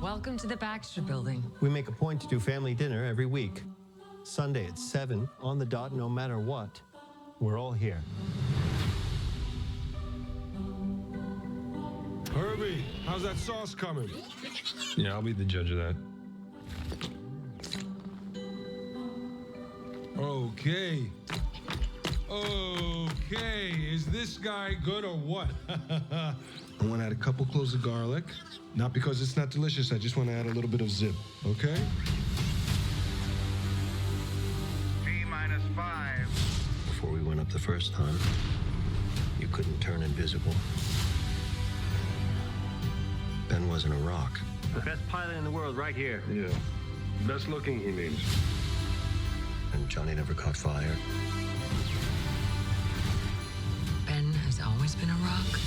Welcome to the Baxter Building. We make a point to do family dinner every week. Sunday at 7, on the dot, no matter what. We're all here. Herbie, how's that sauce coming? Yeah, I'll be the judge of that. Okay. Okay, is this guy good or what? I want to add a couple cloves of garlic. Not because it's not delicious, I just want to add a little bit of zip, okay? T-5. Before we went up the first time, you couldn't turn invisible. Ben wasn't a rock. The best pilot in the world right here. Yeah. Best looking, he means. And Johnny never caught fire. Ben has always been a rock.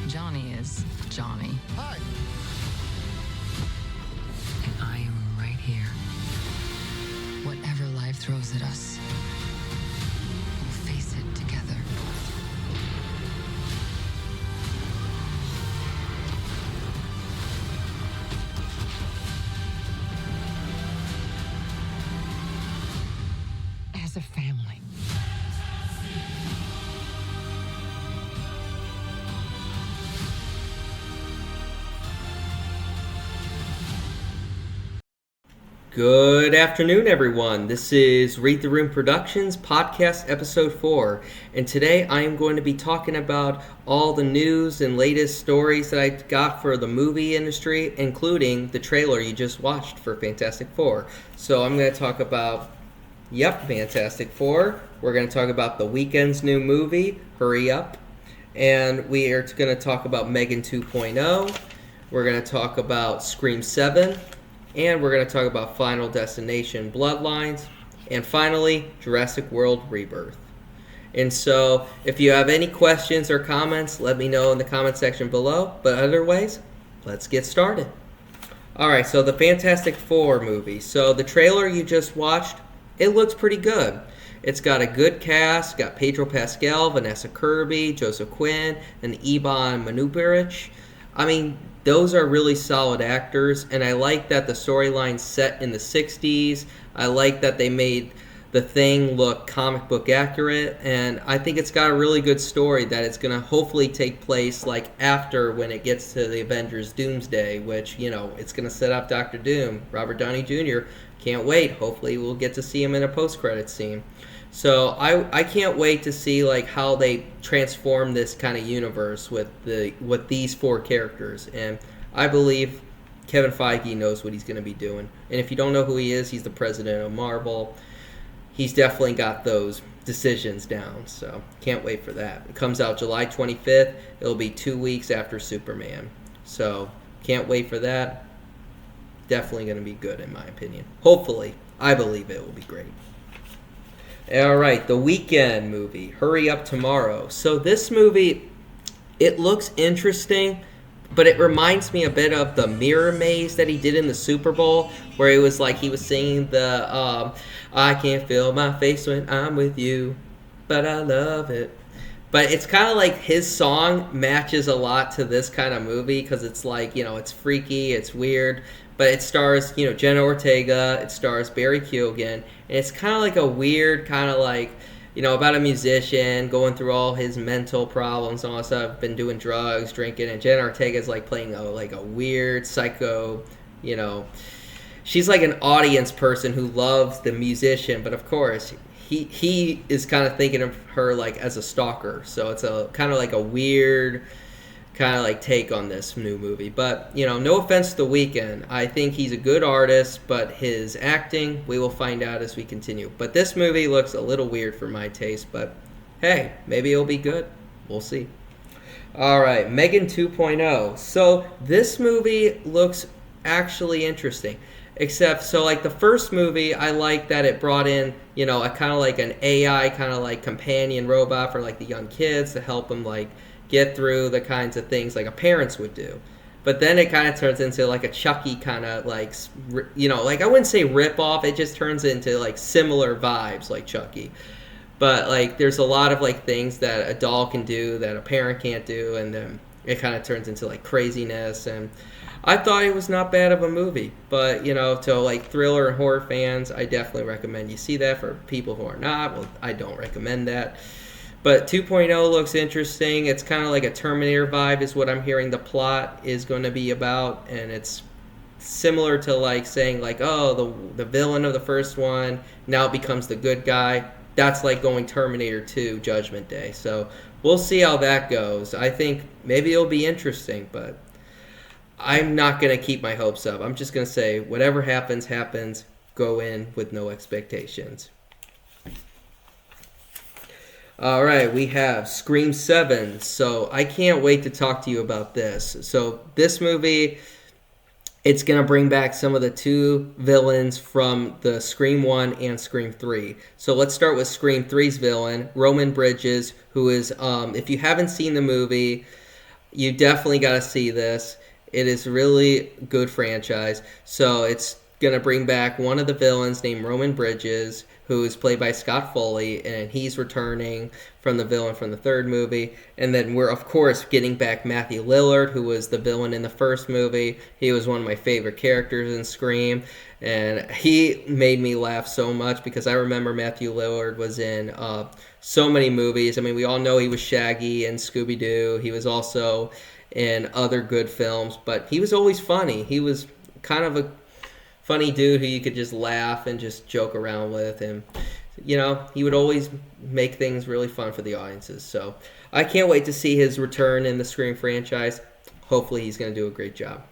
Johnny is Johnny. Hi. And I am right here. Whatever life throws at us, we'll face it together. As a family. Good afternoon, everyone. This is Read the Room Productions podcast episode 4, and today I am going to be talking about all the news and latest stories that I got for the movie industry, including the trailer you just watched for Fantastic Four. So I'm going to talk about, Fantastic Four. We're going to talk about The Weeknd's new movie, Hurry Up, and we are going to talk about Megan 2.0. We're going to talk about Scream 7. And we're going to talk about Final Destination Bloodlines. And finally, Jurassic World Rebirth. And so, if you have any questions or comments, let me know in the comment section below. But otherwise, let's get started. Alright, so the Fantastic Four movie. So the trailer you just watched, it looks pretty good. It's got a good cast. Got Pedro Pascal, Vanessa Kirby, Joseph Quinn, and Ivan Manuberich. I mean, those are really solid actors, and I like that the storyline's set in the 60s. I like that they made The Thing look comic book accurate, and I think it's got a really good story that it's going to hopefully take place like after when it gets to the Avengers Doomsday, which, it's going to set up Dr. Doom, Robert Downey Jr. Can't wait. Hopefully we'll get to see him in a post-credit scene. So I can't wait to see like how they transform this kind of universe with these four characters, and I believe Kevin Feige knows what he's going to be doing. And if you don't know who he is, he's the president of Marvel. He's definitely got those decisions down, so can't wait for that. It comes out July 25th. It'll be 2 weeks after Superman, so can't wait for that. Definitely going to be good in my opinion. Hopefully, I believe it will be great. All right, The Weeknd movie, Hurry Up Tomorrow. So this movie, it looks interesting, but it reminds me a bit of the Mirror Maze that he did in the Super Bowl, where it was like he was singing the I can't feel my face when I'm with you, but I love it. But it's kind of like his song matches a lot to this kind of movie because it's like, it's freaky, it's weird. But it stars, Jenna Ortega, it stars Barry Keoghan, and it's kind of like a weird kind of like, about a musician going through all his mental problems and all that stuff, been doing drugs, drinking, and Jenna Ortega's like playing a weird psycho, she's like an audience person who loves the musician, but of course he is kind of thinking of her like as a stalker, so it's a kind of like a weird kind of like take on this new movie. But no offense to The Weeknd, I think he's a good artist, but his acting we will find out as we continue. But this movie looks a little weird for my taste, but hey, maybe it'll be good. We'll see. All right, Megan 2.0. So this movie looks actually interesting, except so like the first movie, I like that it brought in a kind of like an AI kind of like companion robot for like the young kids to help them like get through the kinds of things like a parents would do. But then it kind of turns into like a Chucky kind of like, like I wouldn't say rip off. It just turns into like similar vibes like Chucky. But like there's a lot of like things that a doll can do that a parent can't do, and then it kind of turns into like craziness. And I thought it was not bad of a movie, but to like thriller and horror fans, I definitely recommend you see that. For people who are not, well, I don't recommend that. But 2.0 looks interesting. It's kind of like a Terminator vibe is what I'm hearing the plot is going to be about, and it's similar to like saying like, oh, the villain of the first one now becomes the good guy. That's like going Terminator 2 Judgment Day. So we'll see how that goes. I think maybe it'll be interesting, but I'm not going to keep my hopes up. I'm just going to say whatever happens, happens. Go in with no expectations. All right, we have Scream 7. So I can't wait to talk to you about this. So this movie, it's going to bring back some of the two villains from the Scream 1 and Scream 3. So let's start with Scream 3's villain, Roman Bridges, who is, if you haven't seen the movie, you definitely got to see this. It is a really good franchise. So it's going to bring back one of the villains named Roman Bridges, who is played by Scott Foley, and he's returning from the villain from the third movie. And then we're, of course, getting back Matthew Lillard, who was the villain in the first movie. He was one of my favorite characters in Scream, and he made me laugh so much because I remember Matthew Lillard was in so many movies. I mean, we all know he was Shaggy in Scooby-Doo. He was also in other good films, but he was always funny. He was kind of a funny dude who you could just laugh and just joke around with, and he would always make things really fun for the audiences. So I can't wait to see his return in the Scream franchise. Hopefully he's going to do a great job.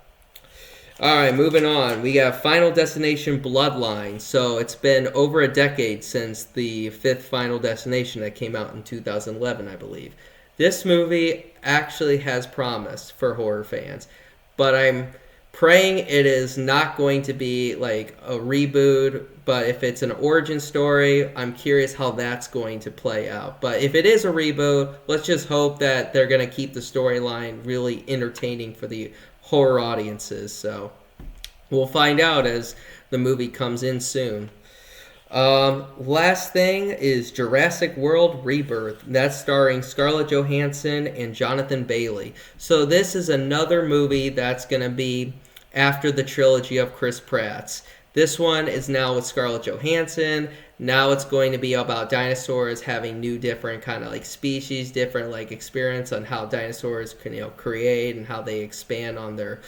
All right, moving on. We got Final Destination Bloodline. So it's been over a decade since the fifth Final Destination that came out in 2011, I believe. This movie actually has promise for horror fans, but I'm praying it is not going to be like a reboot, but if it's an origin story, I'm curious how that's going to play out. But if it is a reboot, let's just hope that they're going to keep the storyline really entertaining for the horror audiences. So we'll find out as the movie comes in soon. Last thing is Jurassic World Rebirth. That's starring Scarlett Johansson and Jonathan Bailey. So this is another movie that's going to be after the trilogy of Chris Pratt's. This one is now with Scarlett Johansson. Now it's going to be about dinosaurs having new different kind of like species, different like experience on how dinosaurs can create and how they expand on their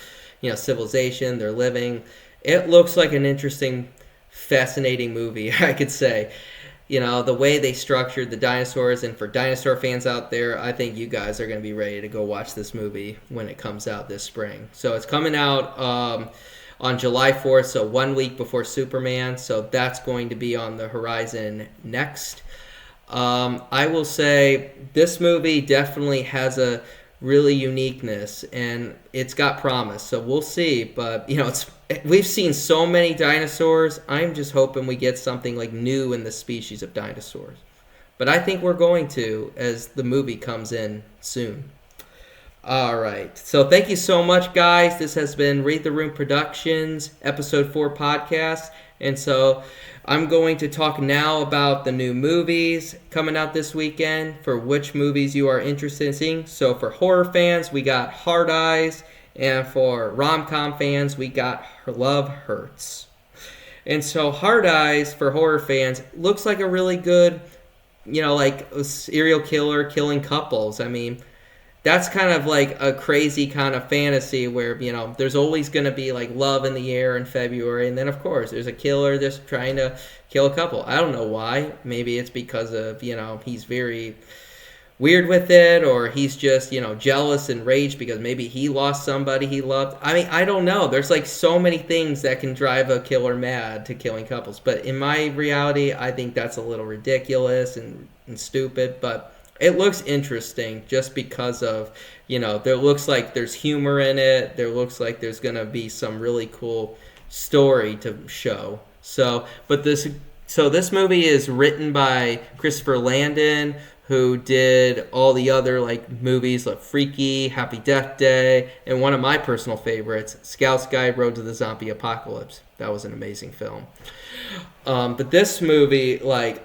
civilization, their living. It looks like an interesting, fascinating movie, I could say. The way they structured the dinosaurs, and for dinosaur fans out there, I think you guys are going to be ready to go watch this movie when it comes out this spring. So it's coming out on July 4th, so 1 week before Superman, so that's going to be on the horizon next. I will say this movie definitely has a really uniqueness, and it's got promise, so we'll see. But we've seen so many dinosaurs. I'm just hoping we get something like new in the species of dinosaurs, but I think we're going to as the movie comes in soon. All right, so thank you so much, guys. This has been Read the Room Productions episode 4 podcast, and so I'm going to talk now about the new movies coming out this weekend, for which movies you are interested in seeing. So for horror fans, we got Hard Eyes, and for rom-com fans, we got Love Hurts. And so Hard Eyes, for horror fans, looks like a really good, like a serial killer killing couples. I mean, that's kind of like a crazy kind of fantasy where, there's always going to be like love in the air in February. And then, of course, there's a killer just trying to kill a couple. I don't know why. Maybe it's because of, he's very weird with it, or he's just, jealous and rage because maybe he lost somebody he loved. I mean, I don't know. There's like so many things that can drive a killer mad to killing couples. But in my reality, I think that's a little ridiculous and stupid. But it looks interesting just because of, there looks like there's humor in it. There looks like there's going to be some really cool story to show. So this movie is written by Christopher Landon, who did all the other like movies like Freaky, Happy Death Day, and one of my personal favorites, Scout's Guide: Road to the Zombie Apocalypse. That was an amazing film. But this movie, like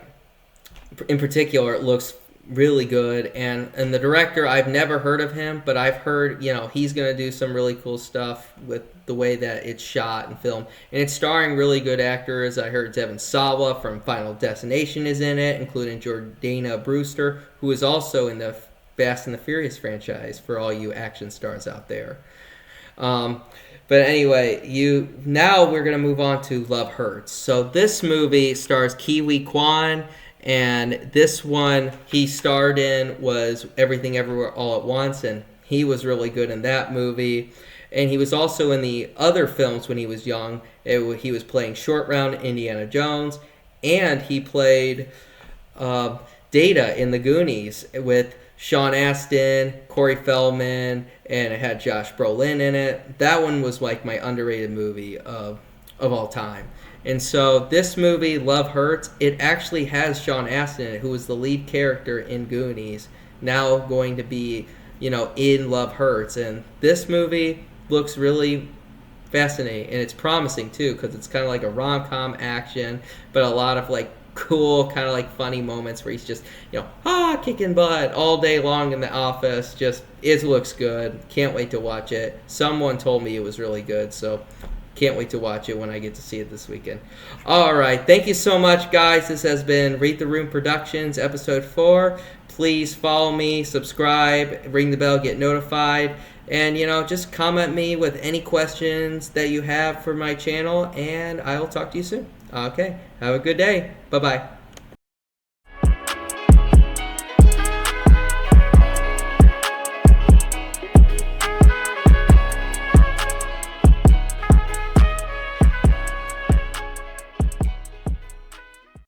in particular, it looks really good. And the director, I've never heard of him, but I've heard, he's going to do some really cool stuff with the way that it's shot and filmed. And it's starring really good actors. I heard Devon Sawa from Final Destination is in it, including Jordana Brewster, who is also in the Fast and the Furious franchise, for all you action stars out there. But anyway, now we're going to move on to Love Hurts. So this movie stars Kiwi Kwan, and this one he starred in was Everything Everywhere All at Once, and he was really good in that movie. And he was also in the other films when he was young. He was playing Short Round Indiana Jones, and he played Data in The Goonies with Sean Astin, Corey Feldman, and it had Josh Brolin in it. That one was like my underrated movie of all time. And so this movie, Love Hurts, it actually has Sean Astin in it, who was the lead character in Goonies, now going to be, in Love Hurts. And this movie looks really fascinating, and it's promising too, because it's kind of like a rom-com action, but a lot of like cool kind of like funny moments where he's just kicking butt all day long in the office. It looks good. Can't wait to watch it. Someone told me it was really good, so can't wait to watch it when I get to see it this weekend. All right, thank you so much, guys. This has been Read the Room Productions episode 4. Please follow me, subscribe, ring the bell, get notified, and just comment me with any questions that you have for my channel, and I will talk to you soon. Okay, have a good day. Bye-bye.